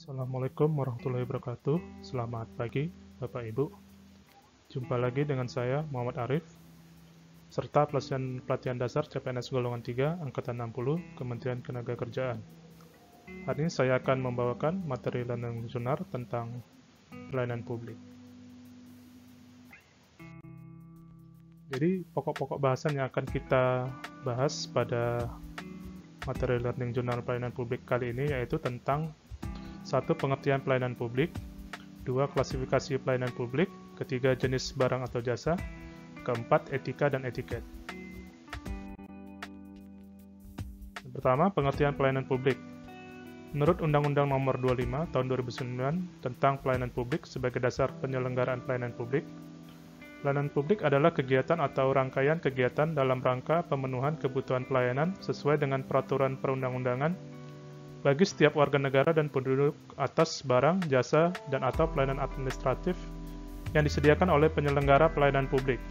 Assalamualaikum warahmatullahi wabarakatuh. Selamat pagi, Bapak Ibu. Jumpa lagi dengan saya, Muhammad Arif, serta pelatihan dasar CPNS Golongan 3, Angkatan 60, Kementerian Ketenagakerjaan. Hari ini saya akan membawakan materi learning journal tentang pelayanan publik. Jadi, pokok-pokok bahasan yang akan kita bahas pada materi learning journal pelayanan publik kali ini yaitu tentang 1. Pengertian pelayanan publik, 2. Klasifikasi pelayanan publik, 3. Jenis barang atau jasa, 4. Etika dan etiket. Yang pertama, pengertian pelayanan publik. Menurut Undang-Undang Nomor 25 Tahun 2009 tentang pelayanan publik sebagai dasar penyelenggaraan pelayanan publik adalah kegiatan atau rangkaian kegiatan dalam rangka pemenuhan kebutuhan pelayanan sesuai dengan peraturan perundang-undangan bagi setiap warga negara dan penduduk atas barang, jasa, dan atau pelayanan administratif yang disediakan oleh penyelenggara pelayanan publik.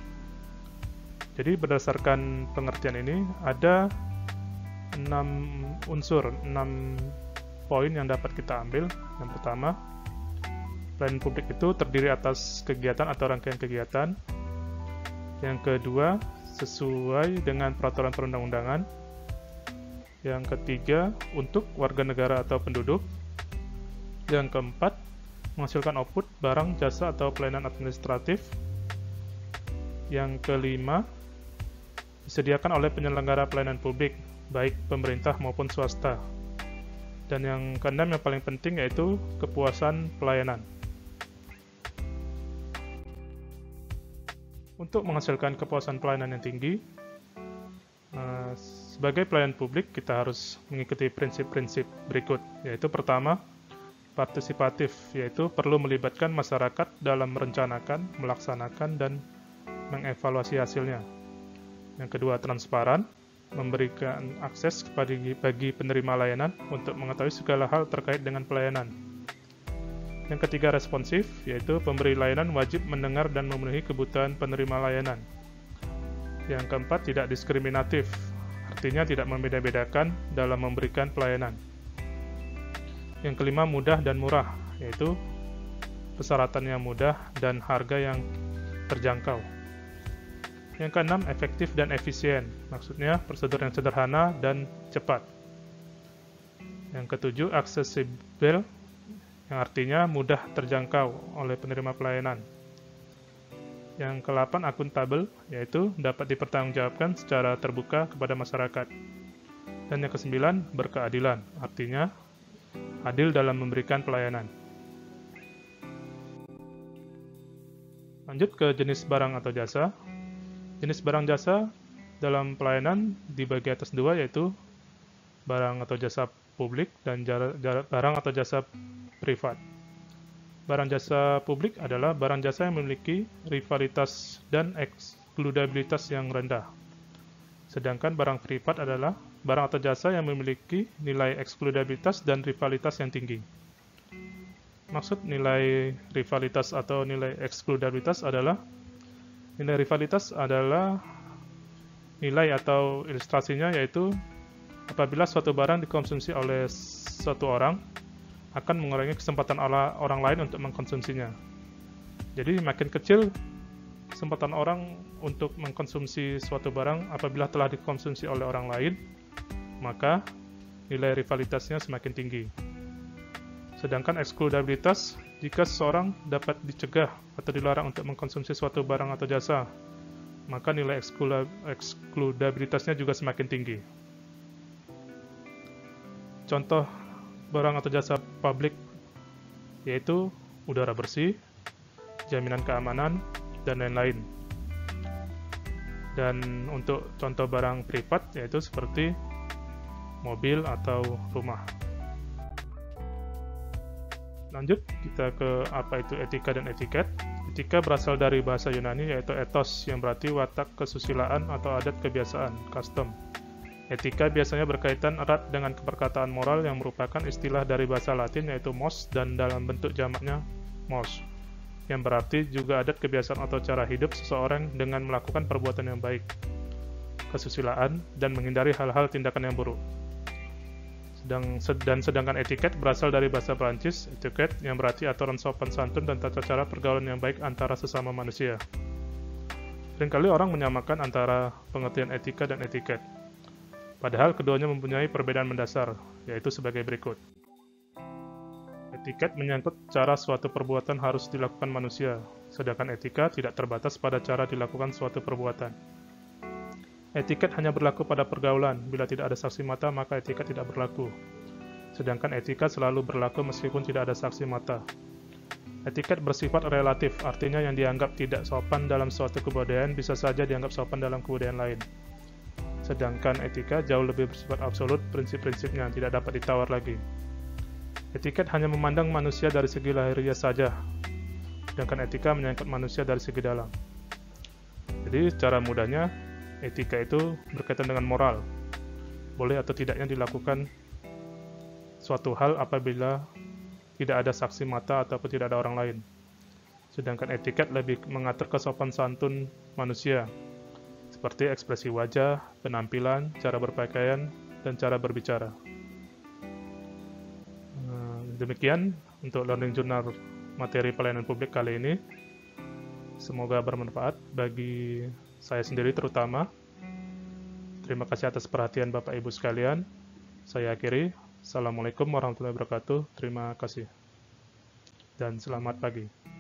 Jadi berdasarkan pengertian ini ada 6 unsur, 6 poin yang dapat kita ambil. Yang pertama, pelayanan publik itu terdiri atas kegiatan atau rangkaian kegiatan. Yang kedua, sesuai dengan peraturan perundang-undangan. Yang ketiga, untuk warga negara atau penduduk. Yang keempat, menghasilkan output barang, jasa, atau pelayanan administratif. Yang kelima, disediakan oleh penyelenggara pelayanan publik, baik pemerintah maupun swasta. Dan yang keenam yang paling penting yaitu kepuasan pelayanan. Untuk menghasilkan kepuasan pelayanan yang tinggi, sebagai pelayan publik, kita harus mengikuti prinsip-prinsip berikut, yaitu pertama, partisipatif, yaitu perlu melibatkan masyarakat dalam merencanakan, melaksanakan, dan mengevaluasi hasilnya. Yang kedua, transparan, memberikan akses bagi penerima layanan untuk mengetahui segala hal terkait dengan pelayanan. Yang ketiga, responsif, yaitu pemberi layanan wajib mendengar dan memenuhi kebutuhan penerima layanan. Yang keempat, tidak diskriminatif, artinya tidak membeda-bedakan dalam memberikan pelayanan. Yang kelima, mudah dan murah, yaitu persyaratan yang mudah dan harga yang terjangkau. Yang keenam, efektif dan efisien, maksudnya prosedur yang sederhana dan cepat. Yang ketujuh, aksesibel, yang artinya mudah terjangkau oleh penerima pelayanan. Yang ke-8, akuntabel, yaitu dapat dipertanggungjawabkan secara terbuka kepada masyarakat. Dan yang ke-9, berkeadilan, artinya adil dalam memberikan pelayanan. Lanjut ke jenis barang atau jasa. Jenis barang jasa dalam pelayanan dibagi atas dua, yaitu barang atau jasa publik dan barang atau jasa privat. Barang jasa publik adalah barang jasa yang memiliki rivalitas dan ekskludabilitas yang rendah. Sedangkan barang privat adalah barang atau jasa yang memiliki nilai ekskludabilitas dan rivalitas yang tinggi. Maksud nilai rivalitas atau nilai ekskludabilitas adalah nilai rivalitas adalah nilai atau ilustrasinya yaitu apabila suatu barang dikonsumsi oleh suatu orang akan mengurangi kesempatan orang lain untuk mengkonsumsinya. Jadi makin kecil kesempatan orang untuk mengkonsumsi suatu barang apabila telah dikonsumsi oleh orang lain, maka nilai rivalitasnya semakin tinggi. Sedangkan ekskludabilitas, jika seseorang dapat dicegah atau dilarang untuk mengkonsumsi suatu barang atau jasa, maka nilai ekskludabilitasnya juga semakin tinggi. Contoh barang atau jasa publik yaitu udara bersih, jaminan keamanan, dan lain-lain. Dan untuk contoh barang privat yaitu seperti mobil atau rumah. Lanjut kita ke apa itu etika dan etiket. Etika berasal dari bahasa Yunani yaitu ethos yang berarti watak kesusilaan atau adat kebiasaan, custom. Etika biasanya berkaitan erat dengan keperkataan moral yang merupakan istilah dari bahasa Latin yaitu mos dan dalam bentuk jamaknya mos, yang berarti juga adat kebiasaan atau cara hidup seseorang dengan melakukan perbuatan yang baik, kesusilaan, dan menghindari hal-hal tindakan yang buruk. Sedangkan etiket berasal dari bahasa Prancis, etiquette, yang berarti aturan sopan santun dan tata cara pergaulan yang baik antara sesama manusia. Seringkali orang menyamakan antara pengertian etika dan etiket, padahal keduanya mempunyai perbedaan mendasar, yaitu sebagai berikut. Etiket menyangkut cara suatu perbuatan harus dilakukan manusia, sedangkan etika tidak terbatas pada cara dilakukan suatu perbuatan. Etiket hanya berlaku pada pergaulan, bila tidak ada saksi mata maka etiket tidak berlaku. Sedangkan etika selalu berlaku meskipun tidak ada saksi mata. Etiket bersifat relatif, artinya yang dianggap tidak sopan dalam suatu kebudayaan bisa saja dianggap sopan dalam kebudayaan lain. Sedangkan etika jauh lebih bersifat absolut, prinsip-prinsipnya tidak dapat ditawar lagi. Etiket hanya memandang manusia dari segi lahiriah saja, sedangkan etika menyangkut manusia dari segi dalam. Jadi secara mudahnya, etika itu berkaitan dengan moral. Boleh atau tidaknya dilakukan suatu hal apabila tidak ada saksi mata ataupun tidak ada orang lain. Sedangkan etiket lebih mengatur kesopan santun manusia, seperti ekspresi wajah, penampilan, cara berpakaian, dan cara berbicara. Demikian untuk Learning Journal materi pelayanan publik kali ini. Semoga bermanfaat bagi saya sendiri terutama. Terima kasih atas perhatian Bapak Ibu sekalian. Saya akhiri. Assalamualaikum warahmatullahi wabarakatuh. Terima kasih. Dan selamat pagi.